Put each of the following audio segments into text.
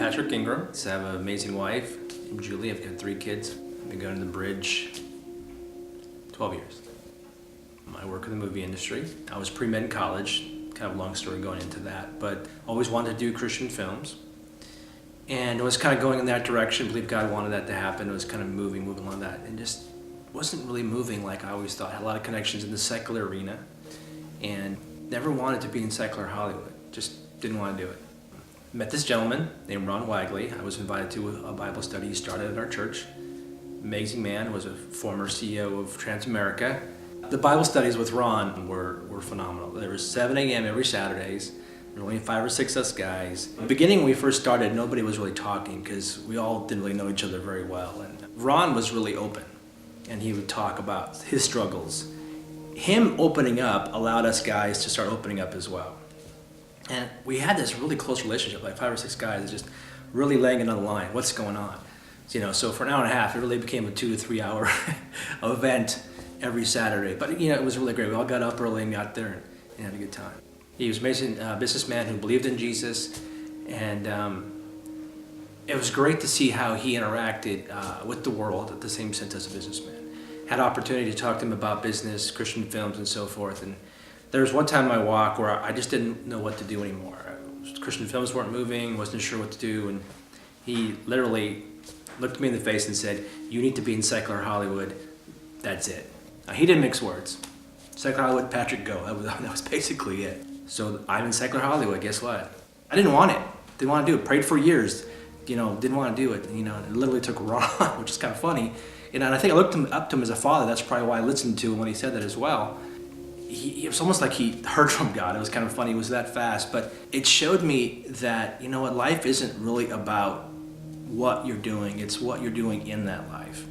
Patrick Ingram. I have an amazing wife named Julie. I've got 3 kids. I've been going to the Bridge 12 years. I work in the movie industry. I was pre-med in college, kind of a long story going into that, but always wanted to do Christian films. And I was kind of going in that direction, believe God wanted that to happen. I was kind of moving along that, and just wasn't really moving like I always thought. I had a lot of connections in the secular arena, and never wanted to be in secular Hollywood. Just didn't want to do it. Met this gentleman named Ron Wagley. I was invited to a Bible study he started at our church. Amazing man, was a former CEO of Transamerica. The Bible studies with Ron were phenomenal. There was 7 a.m. every Saturdays. There were only 5 or 6 us guys. In the beginning, when we first started, nobody was really talking because we all didn't really know each other very well. And Ron was really open, and he would talk about his struggles. Him opening up allowed us guys to start opening up as well. And we had this really close relationship, like 5 or 6 guys just really laying it on the line. What's going on? So for an hour and a half, it really became a 2 to 3 hour event every Saturday. But it was really great. We all got up early and got there and had a good time. He was an amazing businessman who believed in Jesus, and it was great to see how he interacted with the world at the same sense as a businessman. Had opportunity to talk to him about business, Christian films, and so forth. And there was one time in my walk where I just didn't know what to do anymore. Christian films weren't moving, wasn't sure what to do, and he literally looked me in the face and said, "You need to be in secular Hollywood, that's it." Now, he didn't mix words. Secular Hollywood, Patrick, go. That was basically it. So I'm in secular Hollywood, guess what? I didn't want it, didn't want to do it. Prayed for years, didn't want to do it. It literally took Ron, which is kind of funny. And I think I looked up to him as a father. That's probably why I listened to him when he said that as well. It was almost like he heard from God. It was kind of funny, it was that fast. But it showed me that, life isn't really about what you're doing, it's what you're doing in that life.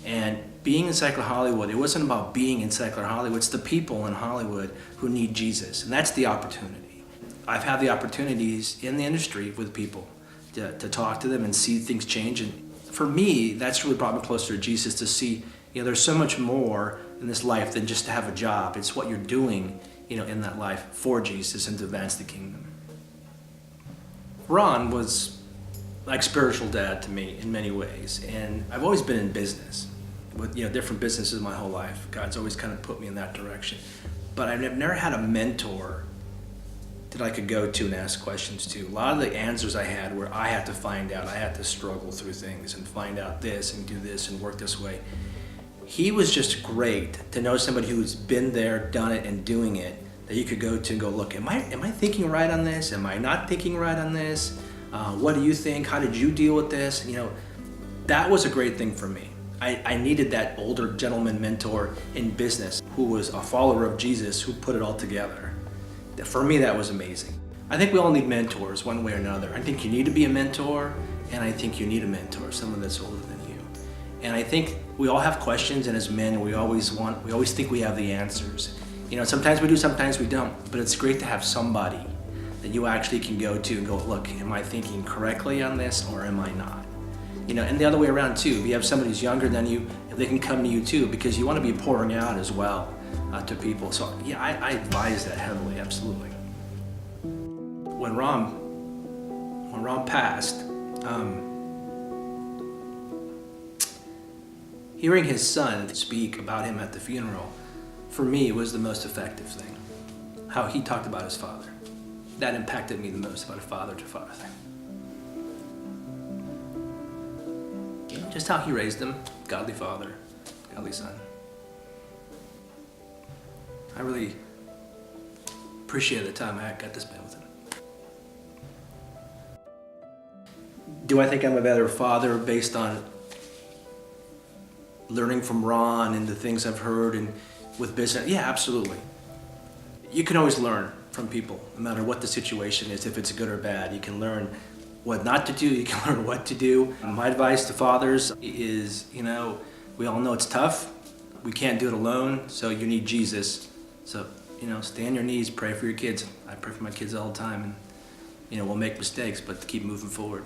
And being in secular Hollywood, it wasn't about being in secular Hollywood, it's the people in Hollywood who need Jesus, and that's the opportunity. I've had the opportunities in the industry with people to talk to them and see things change, and for me, that's really brought me closer to Jesus, to see, there's so much more in this life than just to have a job. It's what you're doing, in that life for Jesus and to advance the kingdom. Ron was like spiritual dad to me in many ways, and I've always been in business with different businesses my whole life. God's always kind of put me in that direction, but I've never had a mentor that I could go to and ask questions to. A lot of the answers I had were I had to find out, I had to struggle through things and find out this and do this and work this way. He was just great to know somebody who's been there, done it, and doing it, that you could go to and go, look, am I thinking right on this? Am I not thinking right on this? What do you think? How did you deal with this? That was a great thing for me. I needed that older gentleman mentor in business who was a follower of Jesus, who put it all together. For me, that was amazing. I think we all need mentors one way or another. I think you need to be a mentor, and I think you need a mentor, someone that's older than you. And I think we all have questions, and as men, we always think we have the answers. Sometimes we do, sometimes we don't, but it's great to have somebody that you actually can go to and go, look, am I thinking correctly on this, or am I not? And the other way around too. If you have somebody who's younger than you, if they can come to you too, because you want to be pouring out as well to people. So yeah, I advise that heavily, absolutely. When Ron passed, hearing his son speak about him at the funeral, for me, was the most effective thing. How he talked about his father. That impacted me the most, about a father to father thing. Just how he raised him, godly father, godly son. I really appreciated the time I got to spend with him. Do I think I'm a better father based on learning from Ron and the things I've heard and with business? Yeah, absolutely. You can always learn from people, no matter what the situation is, if it's good or bad. You can learn what not to do, you can learn what to do. My advice to fathers is, we all know it's tough. We can't do it alone, so you need Jesus. So, stay on your knees, pray for your kids. I pray for my kids all the time, and, we'll make mistakes, but keep moving forward.